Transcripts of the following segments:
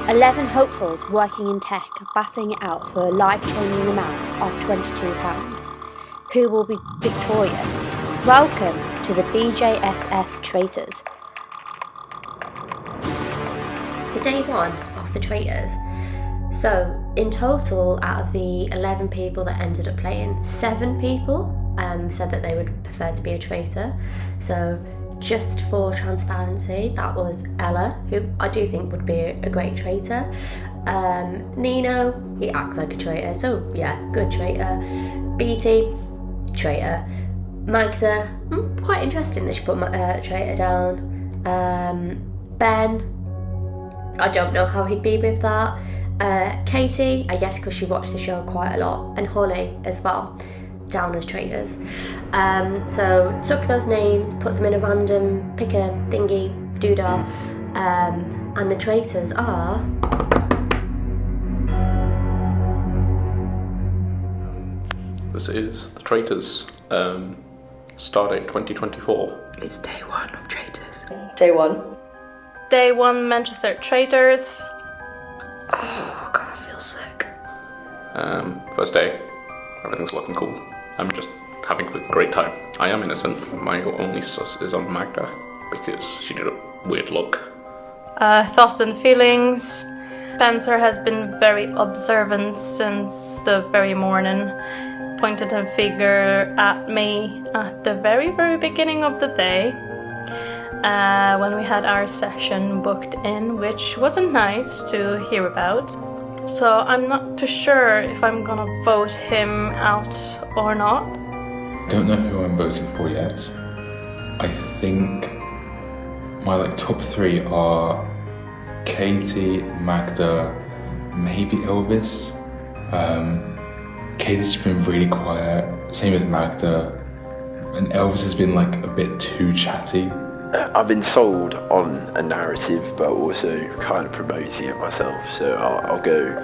11 hopefuls working in tech batting it out for a life-changing amount of £22. Who will be victorious? Welcome to the BJSS Traitors. So day one of the Traitors. So in total, out of the 11 people that ended up playing, 7 people said that they would prefer to be a traitor. So just for transparency, that was Ella, who I do think would be a great traitor. Nino, he acts like a traitor, so yeah, good traitor. BT, traitor. Magda, quite interesting that she put my traitor down. Ben, I don't know how he'd be with that. Katie, I guess because she watched the show quite a lot, and Holly as well, down as traitors. So took those names, put them in a random picker thingy doodah, and the traitors are. This is the Traitors. Stardate 2024. It's day one of Traitors. Day one. Day one Manchester Traitors. Oh god, I feel sick. First day. Everything's looking cool. I'm just having a great time. I am innocent. My only sus is on Magda because she did a weird look. Thoughts and feelings. Spencer has been very observant since the very morning. Pointed a finger at me at the very, very beginning of the day. When we had our session booked in, which wasn't nice to hear about. So I'm not too sure if I'm gonna vote him out or not. Don't know who I'm voting for yet. I think my top 3 are Katie, Magda, maybe Elvis. Katie's been really quiet, same with Magda, and Elvis has been a bit too chatty. I've been sold on a narrative, but also kind of promoting it myself. So I'll go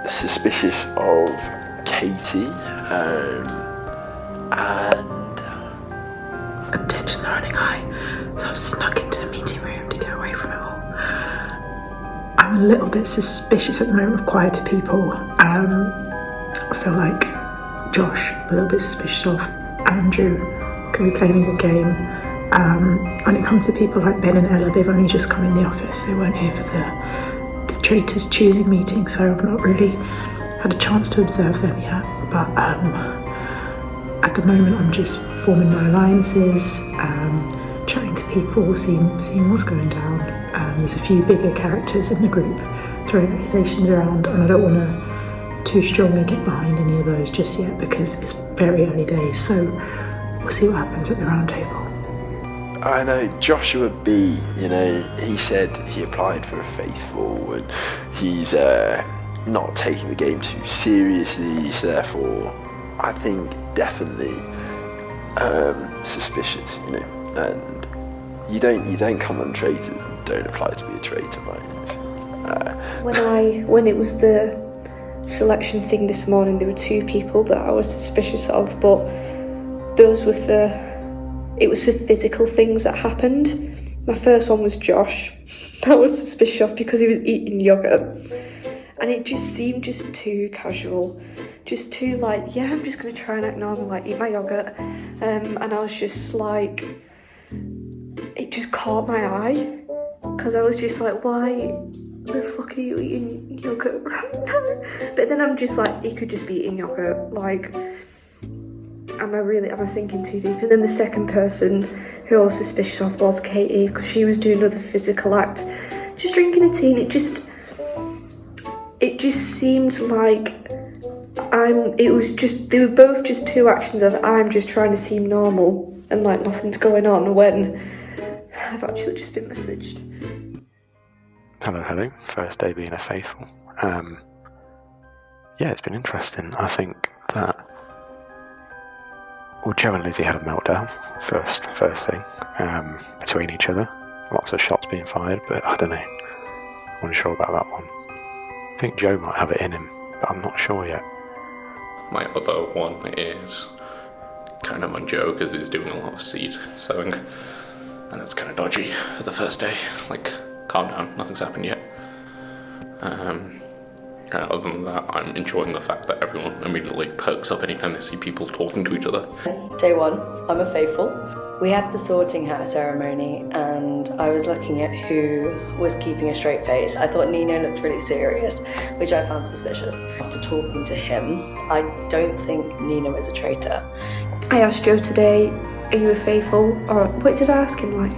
suspicious of Katie, and Attention running high, so I snuck into the meeting room to get away from it all. I'm a little bit suspicious at the moment of quieter people. I feel like Josh, I'm a little bit suspicious of. Andrew could be playing a good game. When it comes to people like Ben and Ella, they've only just come in the office. They weren't here for the Traitors choosing meeting, so I've not really had a chance to observe them yet. But at the moment, I'm just forming my alliances, chatting to people, seeing what's going down. There's a few bigger characters in the group throwing accusations around, and I don't want to too strongly get behind any of those just yet because it's very early days. So we'll see what happens at the round table. I know Joshua B, he said he applied for a faithful and he's not taking the game too seriously, so therefore I think definitely suspicious, and you don't come on traitors and don't apply to be a traitor, right? When it was the selections thing this morning, there were 2 people that I was suspicious of, but those were it was for physical things that happened. My first one was Josh. I was suspicious of because he was eating yoghurt. And it just seemed just too casual. Just too yeah, I'm just going to try and act normal, eat my yoghurt. And I was just it just caught my eye. Because I was just why the fuck are you eating yoghurt right now? But then I'm just he could just be eating yoghurt. Am I thinking too deep? And then the second person who I was suspicious of was Katie, because she was doing another physical act, just drinking a tea, and it just seemed they were both just 2 actions of I'm just trying to seem normal and nothing's going on when I've actually just been messaged. Hello. First day being a faithful. Yeah, it's been interesting. I think that Joe and Lizzie had a meltdown first thing between each other. Lots of shots being fired, but I don't know. I'm not sure about that one. I think Joe might have it in him, but I'm not sure yet. My other one is kind of on Joe because he's doing a lot of seed sowing, and it's kind of dodgy for the first day. Calm down, nothing's happened yet. Other than that, I'm enjoying the fact that everyone immediately perks up anytime they see people talking to each other. Day one, I'm a faithful. We had the sorting hat ceremony and I was looking at who was keeping a straight face. I thought Nino looked really serious, which I found suspicious. After talking to him, I don't think Nino is a traitor. I asked Joe today, are you a faithful? Or what did I ask him? I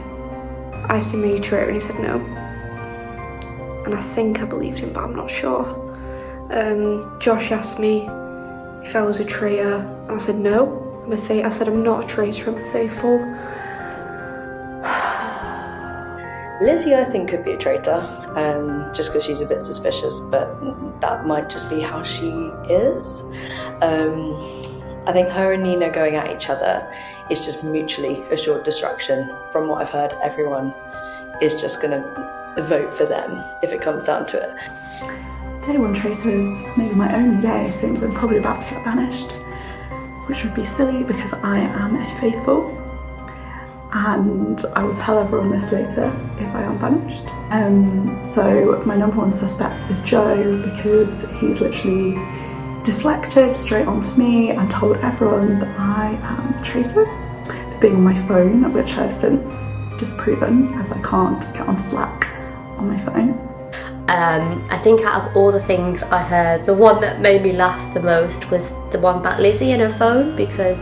asked him, are you a traitor? And he said no. And I think I believed him, but I'm not sure. Josh asked me if I was a traitor, and I said no. I said I'm not a traitor, I'm a faithful. Lizzie, I think, could be a traitor, just because she's a bit suspicious, but that might just be how she is. I think her and Nina going at each other is just mutually assured destruction. From what I've heard, everyone is just going to vote for them if it comes down to it. Day one traitors, maybe my only day, since I'm probably about to get banished, which would be silly because I am a faithful, and I will tell everyone this later if I am banished. So my number one suspect is Joe, because he's literally deflected straight onto me and told everyone that I am a traitor for being on my phone, which I've since disproven as I can't get on Slack on my phone. I think out of all the things I heard, the one that made me laugh the most was the one about Lizzie and her phone, because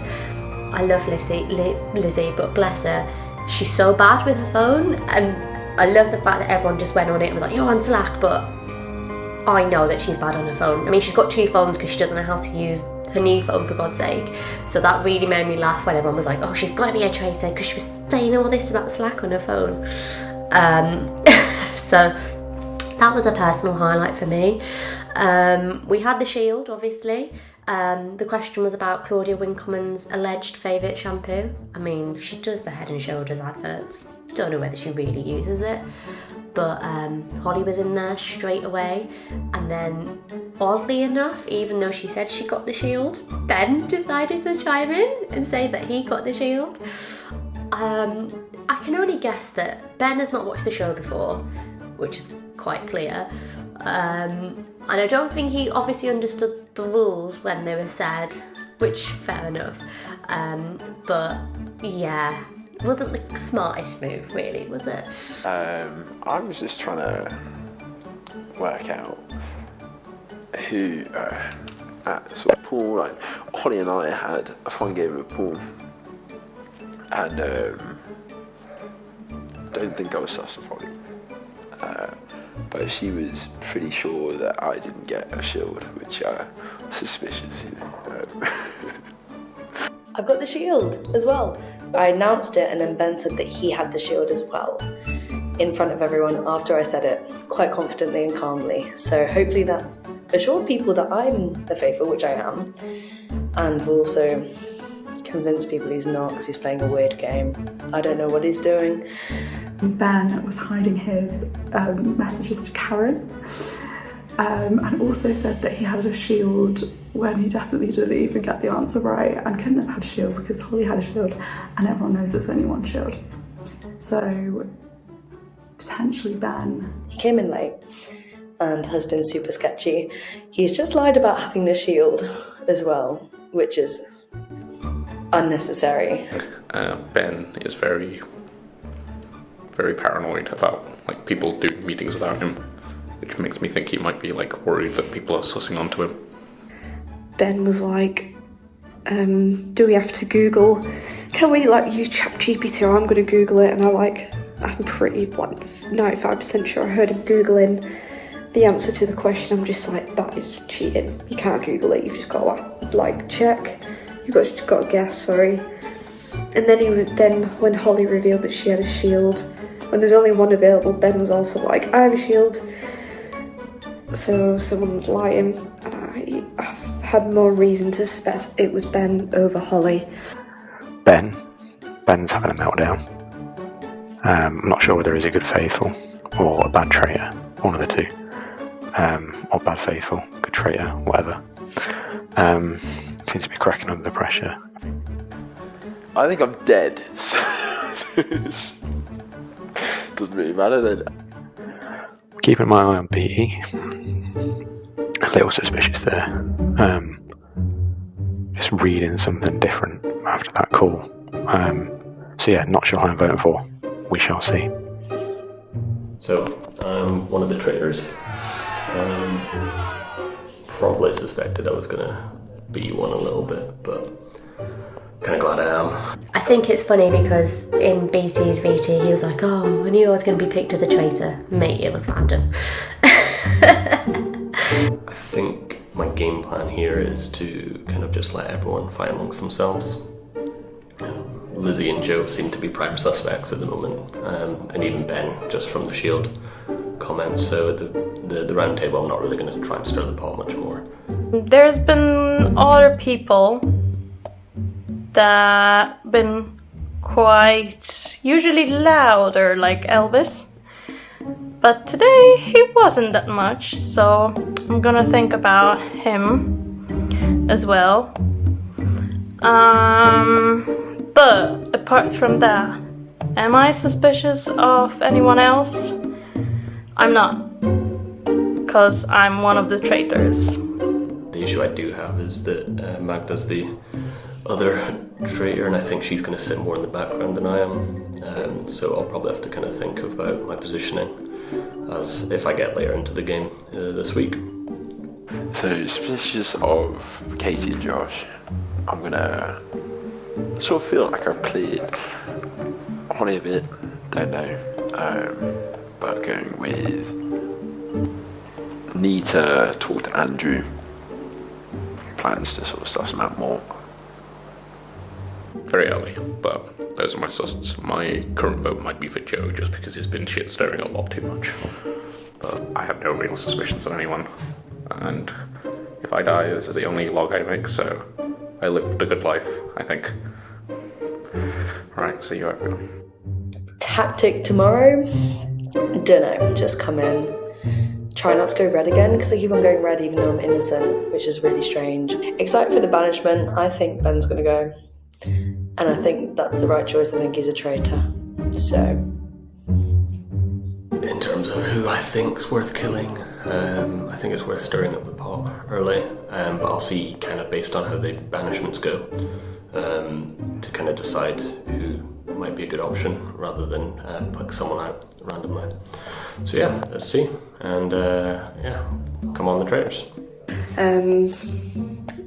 I love Lizzie, but bless her, she's so bad with her phone, and I love the fact that everyone just went on it and was like, you're on Slack, but I know that she's bad on her phone. I mean, she's got two phones because she doesn't know how to use her new phone, for God's sake. So that really made me laugh when everyone was like, oh, she's got to be a traitor because she was saying all this about Slack on her phone. So that was a personal highlight for me. We had the shield, obviously. The question was about Claudia Winkleman's alleged favourite shampoo. I mean, she does the Head and Shoulders adverts. Don't know whether she really uses it. But Holly was in there straight away. And then, oddly enough, even though she said she got the shield, Ben decided to chime in and say that he got the shield. I can only guess that Ben has not watched the show before, which is quite clear. And I don't think he obviously understood the rules when they were said, which fair enough. But yeah, it wasn't the smartest move, really, was it? I was just trying to work out who at the sort of pool. Like Holly and I had a fun game of pool, and don't think I was sus of Holly. But she was pretty sure that I didn't get a shield, which was suspicious, you know. I've got the shield as well. I announced it and then Ben said that he had the shield as well in front of everyone after I said it quite confidently and calmly. So hopefully that's assured people that I'm the faithful, which I am, and will also convince people he's not because he's playing a weird game. I don't know what he's doing. Ben was hiding his messages to Karen, and also said that he had a shield when he definitely didn't even get the answer right and couldn't have had a shield because Holly had a shield and everyone knows there's only one shield. So potentially Ben. He came in late and has been super sketchy. He's just lied about having the shield as well, which is unnecessary. Ben is very paranoid about like people doing meetings without him, which makes me think he might be like worried that people are sussing onto him. Ben was like, do we have to Google? Can we like use ChatGPT? Or I'm going to Google it, and I'm pretty like 95% sure I heard him Googling the answer to the question. I'm just like, that is cheating. You can't Google it. You've just got to like check. You've got to guess. Sorry. And then when Holly revealed that she had a shield, when there's only one available, Ben was also like, I have a shield. So someone's lying, and I've had more reason to suspect it was Ben over Holly. Ben's having a meltdown. I'm not sure whether he's a good faithful or a bad traitor, one of the two. Or bad faithful, good traitor, whatever. Seems to be cracking under the pressure. I think I'm dead. So doesn't really matter then. keeping my eye on BE. A little suspicious there. Just reading something different after that call. So yeah, not sure who I'm voting for. We shall see. So I'm one of the traitors. Probably suspected I was gonna be one a little bit, but kind of glad I am. I think it's funny because in BT's VT he was like, oh, I knew I was going to be picked as a traitor. Mate, it was fandom. I think my game plan here is to kind of just let everyone fight amongst themselves. Lizzie and Joe seem to be prime suspects at the moment, and even Ben, just from the Shield comments. So the round table, I'm not really going to try and stir the pot much more. There's been other people that been quite usually louder, like Elvis, but today he wasn't that much, so I'm gonna think about him as well. But apart from that, am I suspicious of anyone else? I'm not, because I'm one of the traitors. The issue I do have is that Magda's the other traitor, and I think she's going to sit more in the background than I am. So I'll probably have to kind of think about my positioning as if I get later into the game this week. So, suspicious of Katie and Josh, I'm gonna sort of feel like I've cleared Holly a bit, don't know, but going with need to talk to Andrew, plans to sort of suss him out more. Very early, but those are my susts. My current vote might be for Joe just because he's been shit stirring a lot too much. But I have no real suspicions of anyone. And if I die, this is the only log I make, so I lived a good life, I think. Right, see you everyone. Tactic tomorrow? Dunno, just come in. Try not to go red again, because I keep on going red even though I'm innocent, which is really strange. Excited for the banishment. I think Ben's gonna go. And I think that's the right choice. I think he's a traitor. So. In terms of who I think's worth killing, I think it's worth stirring up the pot early. But I'll see kind of based on how the banishments go to kind of decide who might be a good option rather than pick someone out randomly. So yeah, let's see. And yeah, come on the traitors.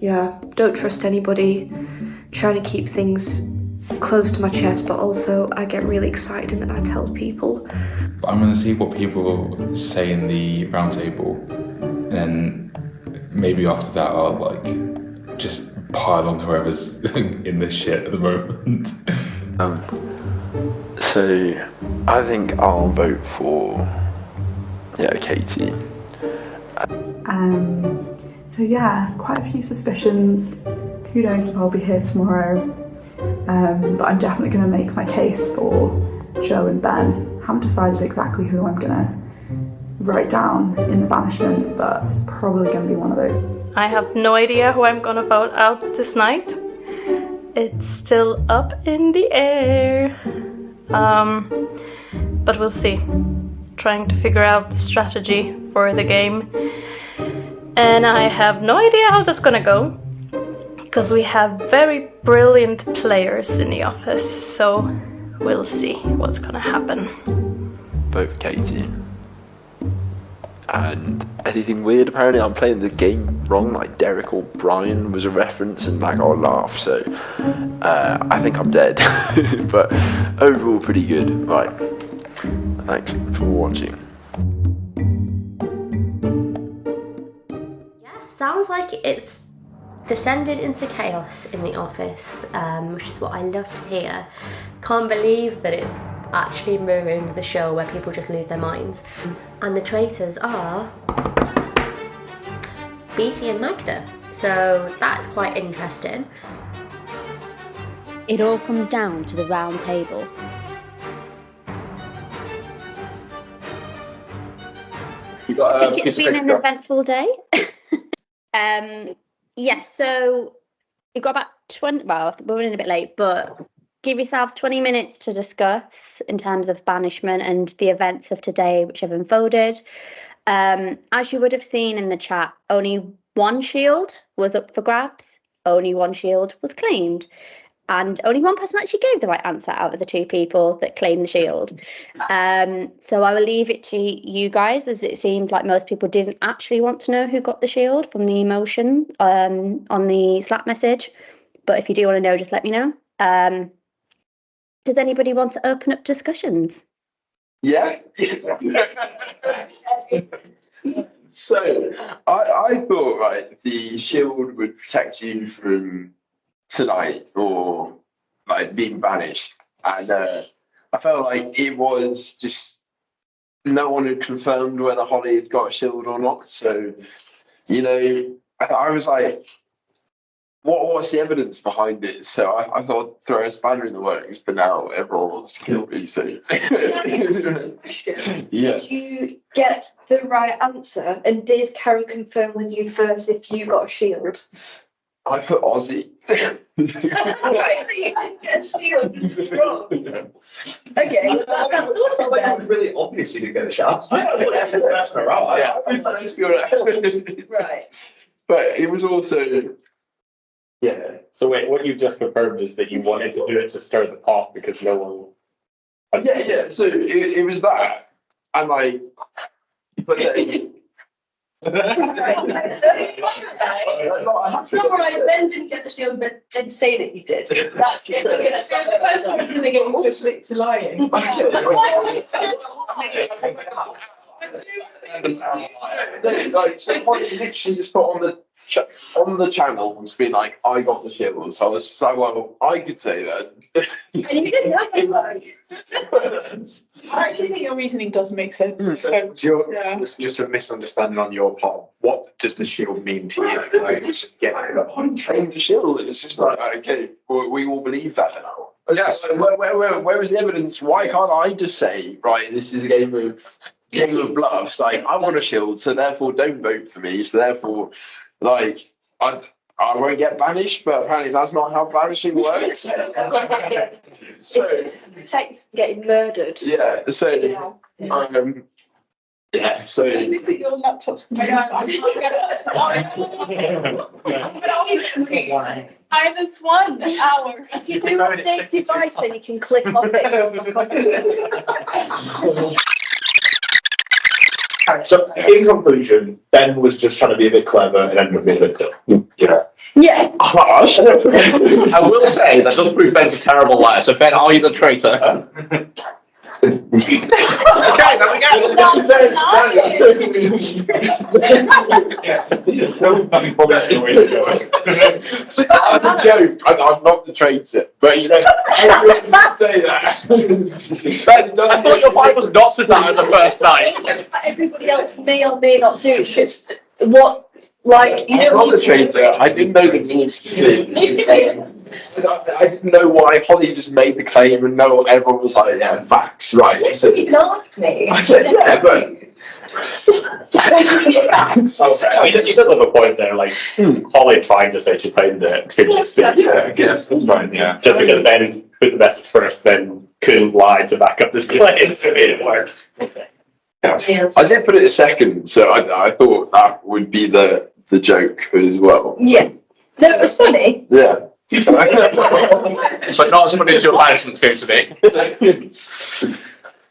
Yeah, don't trust anybody. Trying to keep things close to my chest, but also I get really excited and then I tell people. But I'm going to see what people say in the round table, and then maybe after that I'll like just pile on whoever's in this shit at the moment. So I think I'll vote for Katie. So yeah, quite a few suspicions. Who knows if I'll be here tomorrow, but I'm definitely going to make my case for Joe and Ben. Haven't decided exactly who I'm going to write down in the banishment, but it's probably going to be one of those. I have no idea who I'm gonna vote out this night. It's still up in the air. But we'll see. Trying to figure out the strategy for the game. And I have no idea how that's gonna go, because we have very brilliant players in the office, so we'll see what's gonna happen. Vote for Katie. And anything weird, apparently I'm playing the game wrong, like Derek or Brian was a reference, and like I'll laugh, so I think I'm dead. But overall pretty good. Right, thanks for watching. Yeah, sounds like it's descended into chaos in the office, which is what I love to hear. Can't believe that it's actually mirroring the show where people just lose their minds. And the traitors are BT and Magda, so that's quite interesting. It all comes down to the round table. I think it's been an eventful day. Yes, so we've got about 20, well, we're running a bit late, but give yourselves 20 minutes to discuss in terms of banishment and the events of today which have unfolded. As you would have seen in the chat, only one shield was up for grabs, only one shield was claimed, and only one person actually gave the right answer out of the two people that claimed the shield. So I will leave it to you guys, as it seemed like most people didn't actually want to know who got the shield from the emotion on the Slack message. But if you do want to know, just let me know. Does anybody want to open up discussions? Yeah. So I thought, right, the shield would protect you from tonight or like being banished, and I felt like it was just no one had confirmed whether Holly had got a shield or not. So I was like, what's the evidence behind it? So I thought throw a spanner in the works, but now everyone wants to kill me. So yeah. Did you get the right answer? And did Carol confirm with you first if you got a shield? I put Aussie. Okay, well that's sorted then. It was really obvious you didn't get the shot. That's not right. Right. But it was also, yeah. So wait, what you just confirmed is that you wanted to do it to stir the pot because no one. Yeah. So it was that, and like, but then. Summarise, Ben didn't get the shield, but did say that he did. That's it. Okay, that's the first one. Going to get all to lying. Like, so Holly literally just put on the channel and been like, I got the shield. So I was just like, well, I could say that. And he did nothing though. I actually think your reasoning does make sense. So just a misunderstanding on your part. What does the shield mean to you? Like, Holly claimed the shield. It's just like, okay, we all believe that now. Yes. Where is the evidence? Why can't I just say, right, this is a game of bluffs? Like, I want a shield, so therefore don't vote for me. So therefore, like, I won't get banished, but apparently that's not how banishing works. So It's like getting murdered. yeah, so yeah, so Your laptop's -1 hour. If you do update device, then you can click on it. so in conclusion, Ben was just trying to be a bit clever and ended up being a bit dumb. Yeah. I will say that does prove Ben's a terrible liar. So Ben, are you the traitor? Okay, there we go. That's a joke. I'm not the traitor, but everyone can say that. I thought your wife was not said that on the first night. Everybody else may or may not do. It's just what. Like, you I'm not the traitor. I didn't know the means to do. I didn't know why Holly just made the claim and everyone was like, yeah, facts, right. Yes, you didn't ask me. Yeah, but. I mean, you did have a point there, like Holly trying to say she claimed it. Yeah, I guess that's fine, yeah. Just because Ben put the message first, then couldn't lie to back up this claim, so it works. Yeah. I did put it a second, so I thought that would be the joke as well. Yeah. No, it was funny. Yeah. But not as funny as your management's going to be.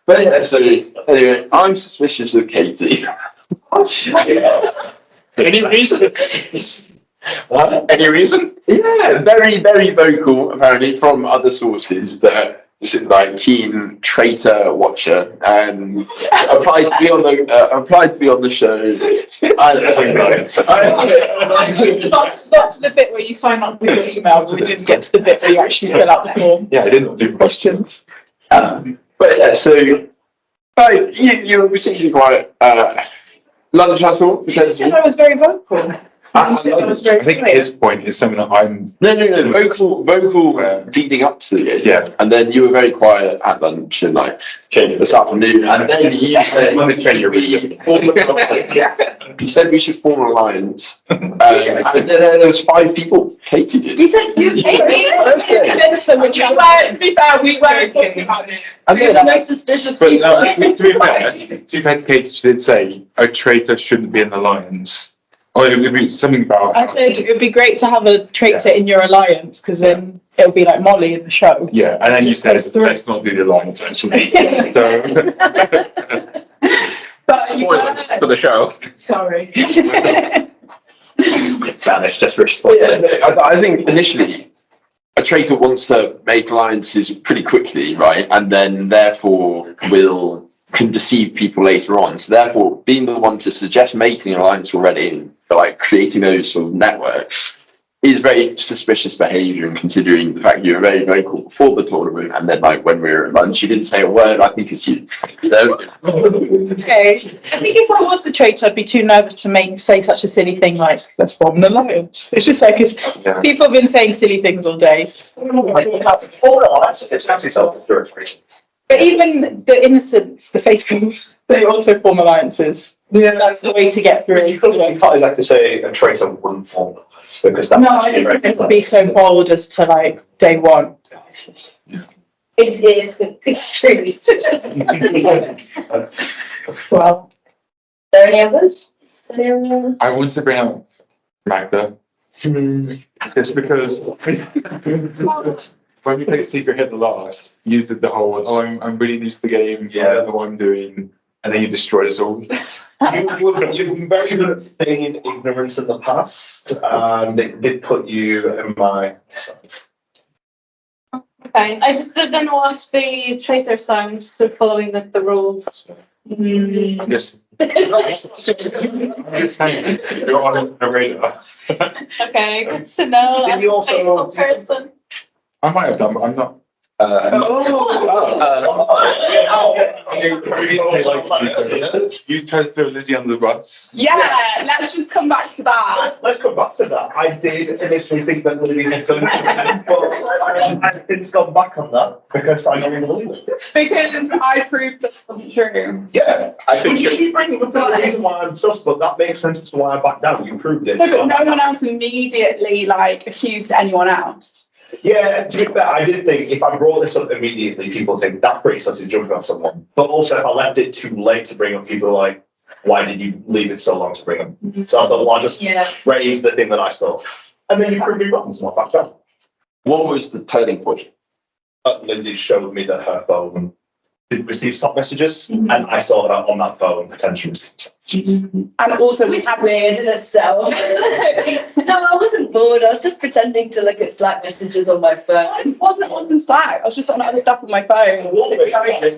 But yeah, so anyway, I'm suspicious of Katie. Any reason? What? Any reason? Yeah, very, very vocal, apparently, from other sources that like keen traitor watcher and applied to be on the show. That's the bit where you sign up with your email. We didn't get to the bit where you actually fill out the form. Yeah, I didn't do questions. But yeah, so you were particularly quite lunch, I thought. You said I was very vocal. I think his point is something that I'm. No. Vocal leading up to the game. Yeah. And then you were very quiet at lunch and like this afternoon. And then you said we should form an alliance. And then there was 5 people. Katie did. You said you hated me? To be fair, we weren't talking about it. You're the most suspicious But people. to be fair, Katie did say a traitor shouldn't be in the alliance. Or it would be something about. I said it would be great to have a traitor in your alliance because then it'll be like Molly in the show. Yeah, and then you said let's not do the alliance actually. So. But Spoilers for the show. Sorry. Vanished just respond. I think initially a traitor wants to make alliances pretty quickly, right? And then therefore can deceive people later on. So therefore being the one to suggest making an alliance already and like creating those sort of networks is very suspicious behaviour, and considering the fact you were very vocal before the tournament and then like when we were at lunch you didn't say a word. I think it's you. Okay. I think if I was the traitor, I'd be too nervous to say such a silly thing like let's form an alliance. It's just like people have been saying silly things all day. It's actually self-destruction. But even the innocents, the faithfuls, they also form alliances. Yeah, that's the way to get through. You can't like to say a traitor wouldn't form an alliance because that. No, I just think it would be so bold as to like day one. It is extremely suspicious. Well, are there any others? I want to bring up Magda. Just because when we played Secret Hit the last, you did the whole, I'm really new to the game, I don't know what I'm doing, and then you destroyed us all. You've been very good at feigning ignorance in the past, and it did put you in my sight. Okay, I just didn't watch the Traitor song, so following the rules. I'm just saying, you're on a radar. Okay, good to know. Did you also- Person. I might have done, but I'm not. You tried to throw Lizzie under the bus. yeah, let's just come back to that. Let's come back to that. I did initially think that Lily had done it, but I've since gone back on that because I don't believe it. Because I proved that wasn't true. Yeah, I think you keep bringing up the reason why I'm sus, but that makes sense as to why I backed down. You proved it. No, but no one else immediately accused anyone else. Yeah, to be fair, I did think if I brought this up immediately, people think that's pretty sus to jump on someone. But also, if I left it too late to bring up, people are like, why did you leave it so long to bring up? So I thought, well, I'll just raise the thing that I saw. And then you proved me wrong, so I backed down. What was the turning point? Lizzie showed me that her phone didn't receive stop messages, and I saw her on that phone potentially. And also, Which is weird in itself. No, I wasn't bored. I was just pretending to look at Slack messages on my phone. I wasn't on Slack. I was just on other stuff on my phone. It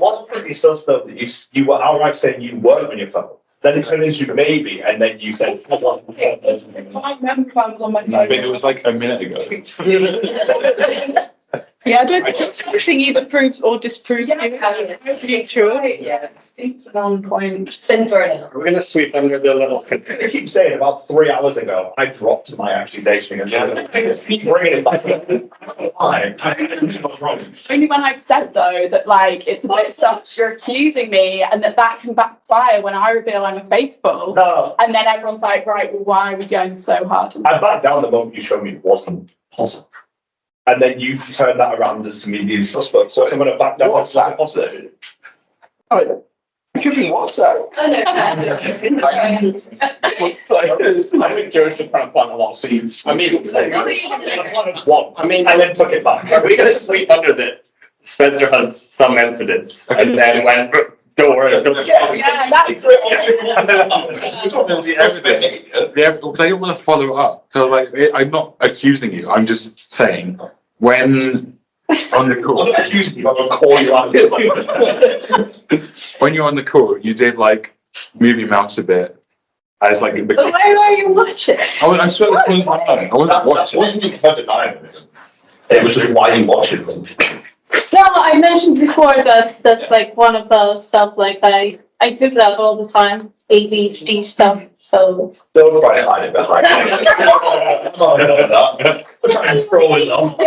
was pretty sus though that you were outright saying you weren't on your phone. Then it turned into maybe, and then you said I wasn't. I remember if I was on my phone. I mean, it was like a minute ago. Yeah, I don't think it's anything either proves or disproves you. It's true. Yeah, it's on point. Spin for it. We're going to sweep under the little. I keep saying about 3 hours ago, I dropped my accusation against keep bringing it back. Only when I've said though that it's a bit sus you're accusing me, and that can backfire when I reveal I'm a faithful. No. And then everyone's like, right, well, why are we going so hard? I backed down the moment you showed me it wasn't possible. And then you turned that around as to me being suspect. So I'm going to back down. What's that? Oh, it could be WhatsApp. I think Joe's just trying to plant a lot of seeds. I mean, one. I mean, and then took it back. Are we going to sweep under that Spencer had some evidence and then went door and that's because I don't want to follow up. So I'm not accusing you. I'm just saying when on the call. I'm not accusing you. I'm going to call you out. When you're on the call, you did move your mouse a bit. As Why are you watching? I swear I wasn't watching. That wasn't because I denied it. It was just why you watching them. No, I mentioned before that's one of those stuff I I do that all the time. ADHD stuff. So Don't try to hide it behind it. I'm trying to throw us off.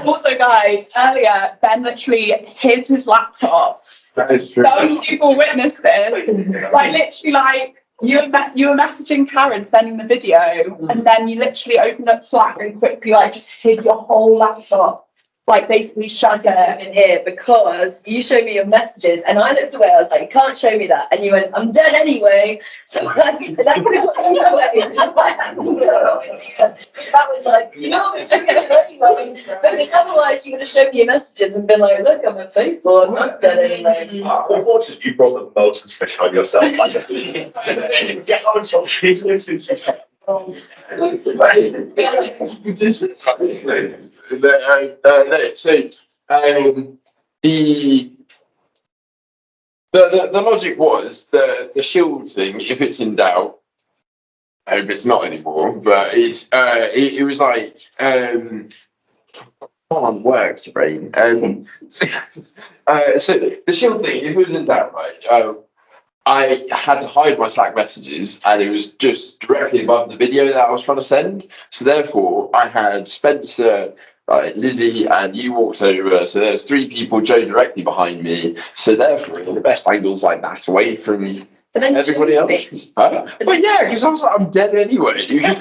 Also, guys, earlier Ben literally hid his laptop. That is true. Some people witnessed this. Like literally, like you were messaging Karen, sending the video, and then you literally opened up Slack and quickly like just hid your whole laptop. Like basically shut it in here because you showed me your messages and I looked away. I was like, you can't show me that. And you went, I'm dead anyway. So that was like, you know, I'm dead anyway. Because otherwise you would have shown me your messages and been like, look, I'm faithful. I'm not dead anyway. Unfortunately, you brought the most suspicion on yourself. Get on some people. The logic was the shield thing. If it's in doubt, I hope it's not anymore. But it was like on work brain. So the shield thing. If it was in doubt, right? I had to hide my Slack messages, and it was just directly above the video that I was trying to send. So therefore, I had Spencer, Lizzie, and you walked over. So there's 3 people, Joe directly behind me. So therefore, the best angles like that away from everybody else. But yeah, because I was like, I'm dead anyway. Like,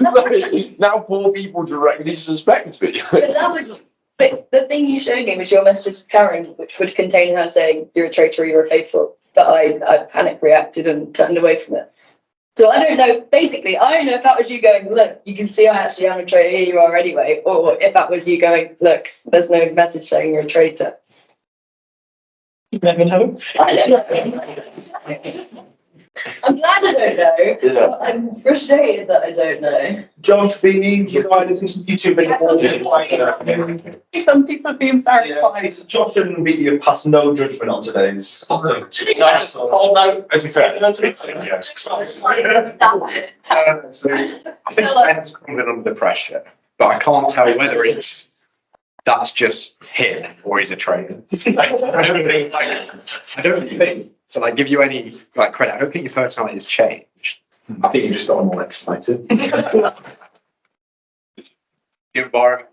now 4 people directly suspect me. But the thing you showed me was your messages to Karen, which would contain her saying, you're a traitor, you're a faithful. But I panic reacted and turned away from it. So I don't know, basically, I don't know if that was you going, look, you can see I actually am a traitor, here you are anyway, or if that was you going, look, there's no message saying you're a traitor. You never know. I don't know. I'm glad I don't know. Yeah. But I'm frustrated that I don't know. John Tabini, you guys, this is YouTube video. Some people have been very quiet. Josh and Viti have passed no judgment on today's. Hold out. As you said. So I think Ben's coming under the pressure, but I can't tell whether that's just him or he's a traitor. I don't think. So, like, give you any credit. I don't think your personality has changed. I think you just got more excited. The environment.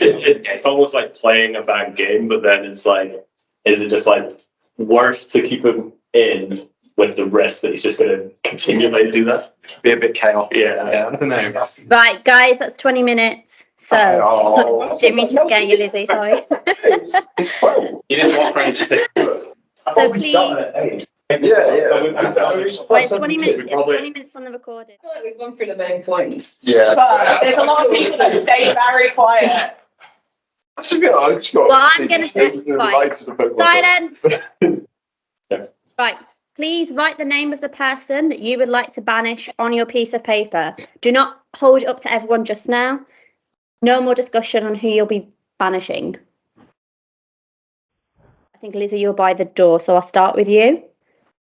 It's almost like playing a bad game, but then it's like, is it just like worse to keep him in with the risk that he's just going to continually do that? Be a bit chaotic. Yeah, I don't know. Right, guys, that's 20 minutes. So, didn't mean to scare you, Lizzie, sorry. It's 12. You didn't walk around and say, So please, It's 20 minutes. It's 20 minutes on the recording. I feel like we've gone through the main points. Yeah. But there's a lot of people that stay very quiet. That's a good answer. Well, I'm going to say, right, silence. Right, please write the name of the person that you would like to banish on your piece of paper. Do not hold it up to everyone just now. No more discussion on who you'll be banishing. I think, Lizzie, you're by the door, so I'll start with you.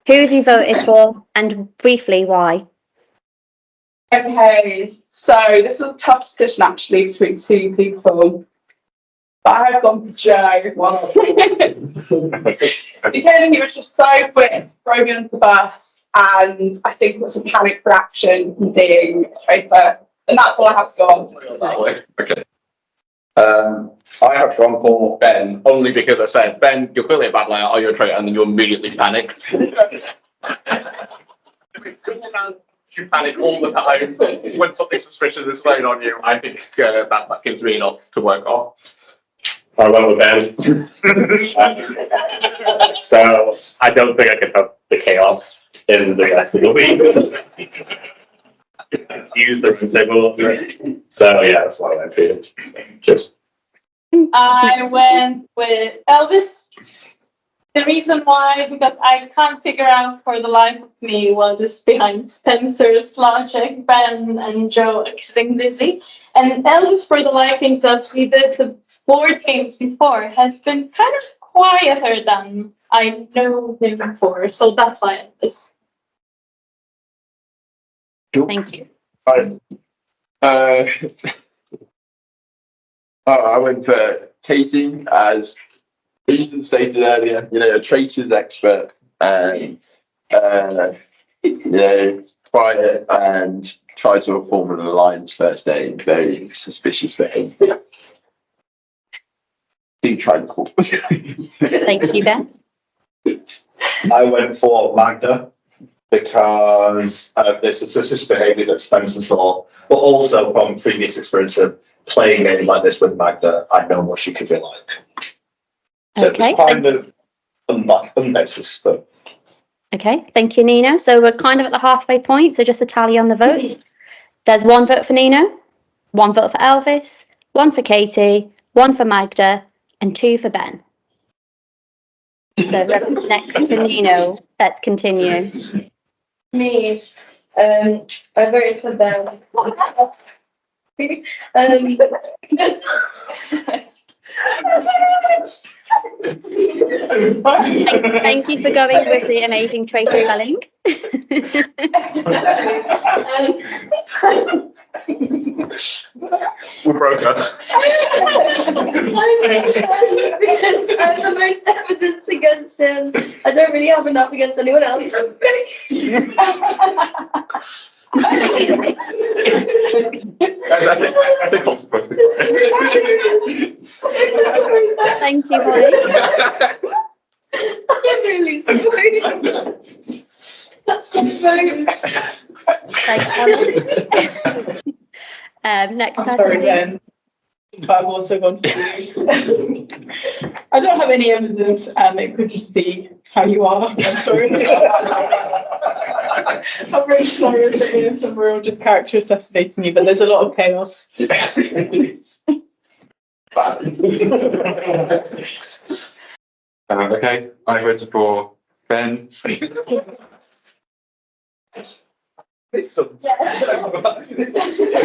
Who have you voted for, and briefly, why? Okay, so this is a tough decision actually between 2 people. But I have gone for Joe. Because he was just so quick to throw me under the bus, and I think it was a panic reaction from being a traitor. And that's all I have to go on. Okay. I have gone for Ben only because I said, Ben, you're clearly a bad liar, are you a traitor? And then you immediately panicked. You panic all the time when something suspicious is laid on you. I think that gives me enough to work off. I went with Ben. So I don't think I could have the chaos in the rest of the week. Use the table. So yeah, that's why I went for it. Just. I went with Elvis. The reason why, because I can't figure out for the life of me what is behind Spencer's logic, Ben and Joe accusing Lizzie. And Elvis, for the likings as we did the board games before, has been kind of quieter than I know him before. So that's why Elvis. Thank you. I went for Katie, as Ethan stated earlier, a traitors expert. and quiet and try to form an alliance first day. Very suspicious behaviour. Do try and call. Thank you, Ben. I went for Magda because of the suspicious behaviour that Spencer saw, but also from previous experience of playing a game like this with Magda, I know what she could be like. So Okay, it was kind of unbasis, but Okay, thank you, Nino. So we're kind of at the halfway point, so just a tally on the votes. There's 1 vote for Nino, 1 vote for Elvis, 1 for Katie, 1 for Magda, and 2 for Ben. So next to Nino, let's continue. Me, I voted for them. Thank you for going with the amazing traitor spelling. We broke up. Because I have the most evidence against him. I don't really have enough against anyone else. I think I'm supposed to go. Thank you, Holly. I'm really sorry. That's my phone. Thanks, Holly. Next I'm person. sorry, Ben. But I've also gone for you. I don't have any evidence, and it could just be how you are. I'm sorry. I'm very sorry if it is, and we're all just character assassinating you, but there's a lot of chaos. Okay, I voted for Ben. I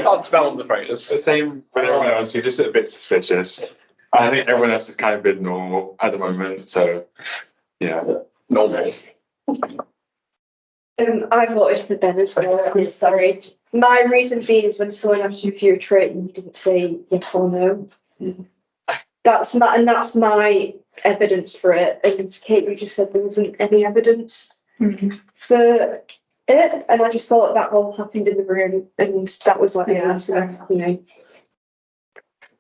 can't spell on the Traitors. The same with everyone else, you're just a bit suspicious. I think everyone else has kind of been normal at the moment, so yeah. Normal. I voted for Ben as well. I'm sorry. My reason being is when someone asked you if you're a traitor, you didn't say yes or no. That's my evidence for it. And Kate, you just said there wasn't any evidence for it, and I just thought that all happened in the room, and that was like evidence enough, you know.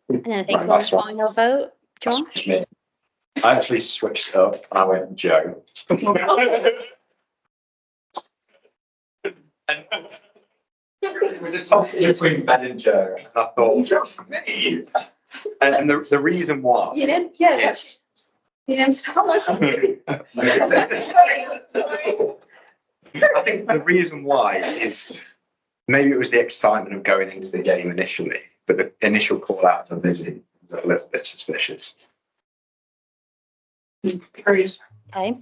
And then I think one final vote, Josh. I actually switched up and I went Joe. It was a toss between Ben and Joe, and I thought, me. And the reason why. You know, yeah. Yes. You know, I think the reason why is maybe it was the excitement of going into the game initially, but the initial call out to Lizzie was a little bit suspicious. Okay.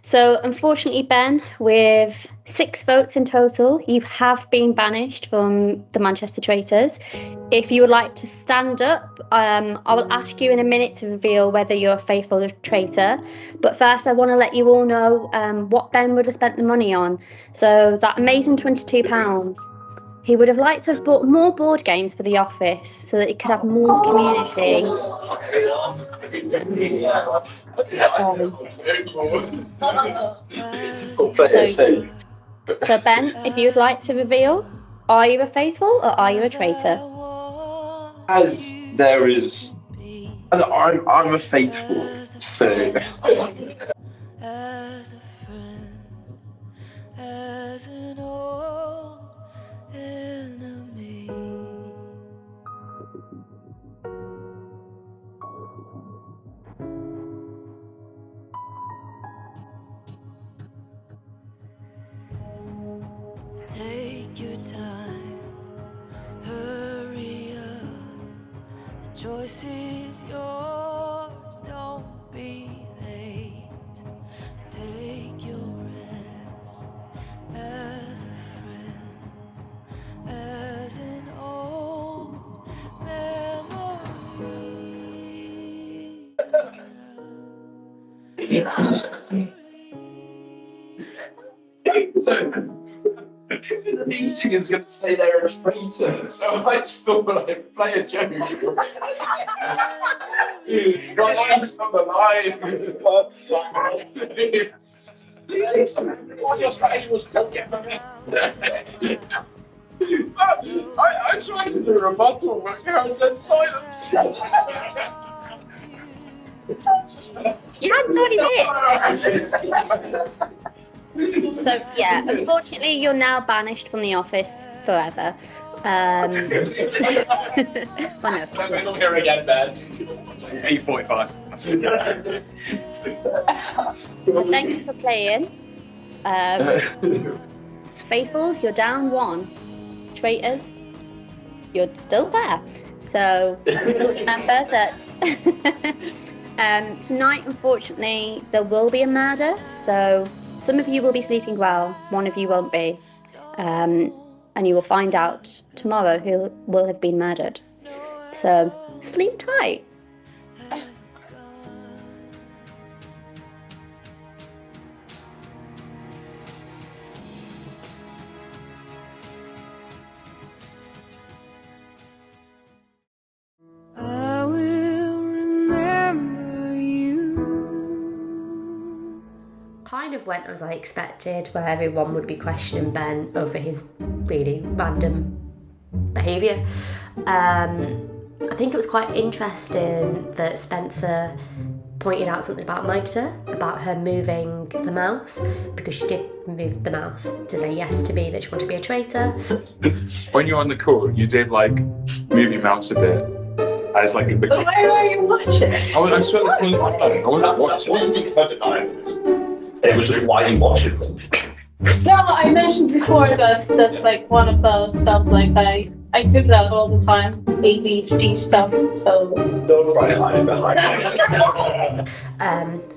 So unfortunately, Ben, with 6 votes in total, you have been banished from the Manchester Traitors. If you would like to stand up, I will ask you in a minute to reveal whether you're a faithful traitor. But first, I want to let you all know what Ben would have spent the money on. So that amazing £22. He would have liked to have bought more board games for the office so that it could have more community. So Ben, if you would like to reveal, are you a faithful or are you a traitor? As there is, I'm a faithful, so. As a friend, as an old enemy. Take your time, hurry up. The choice is yours, don't be late. Take your rest as a friend, as an old memory. So, the meeting is going to say they're a traitor, so I just thought I'd play a joke. Got on the line. Your strategy was to get them. I tried to do a rebuttal, but Karen said silence. You had 30 minutes. So yeah, unfortunately, you're now banished from the office forever. Well, no. I'm not here again, man. 8:45. Well, thank you for playing. Faithfuls, you're down 1. Traitors, you're still there. So just remember that tonight, unfortunately, there will be a murder. So some of you will be sleeping well, one of you won't be. And you will find out tomorrow who will have been murdered. So sleep tight. I will remember you. Kind of went as I expected, where everyone would be questioning Ben over his really random behaviour. I think it was quite interesting that Spencer pointed out something about Magda, about her moving the mouse, because she did move the mouse to say yes to me, that she wanted to be a traitor. When you're on the call, you did like move your mouse a bit. I was like, But why are you watching? I was sort of pulling my phone. I wasn't watching. It wasn't because of that. It was just why you watching them. No, I mentioned before that that's like one of those stuff, like I do that all the time, ADHD stuff, so... Don't try to hide behind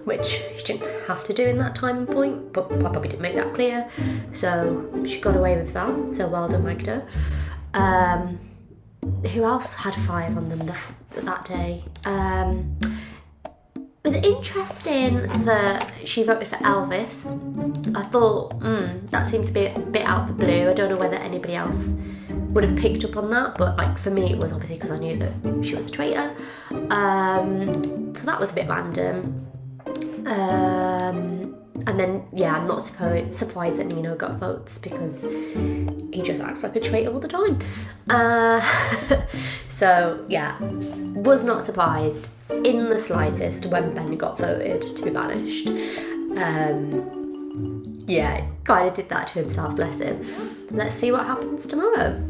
Which she didn't have to do in that time and point, but I probably didn't make that clear. So she got away with that, so well done, Magda. Who else had 5 on them that day? It was interesting that she voted for Elvis. I thought, that seems to be a bit out of the blue. I don't know whether anybody else would have picked up on that, but like for me it was obviously because I knew that she was a traitor. So that was a bit random. And then, yeah, I'm not surprised that Nino got votes, because he just acts like a traitor all the time. So, yeah, was not surprised in the slightest when Ben got voted to be banished. Yeah, kind of did that to himself, bless him. Let's see what happens tomorrow.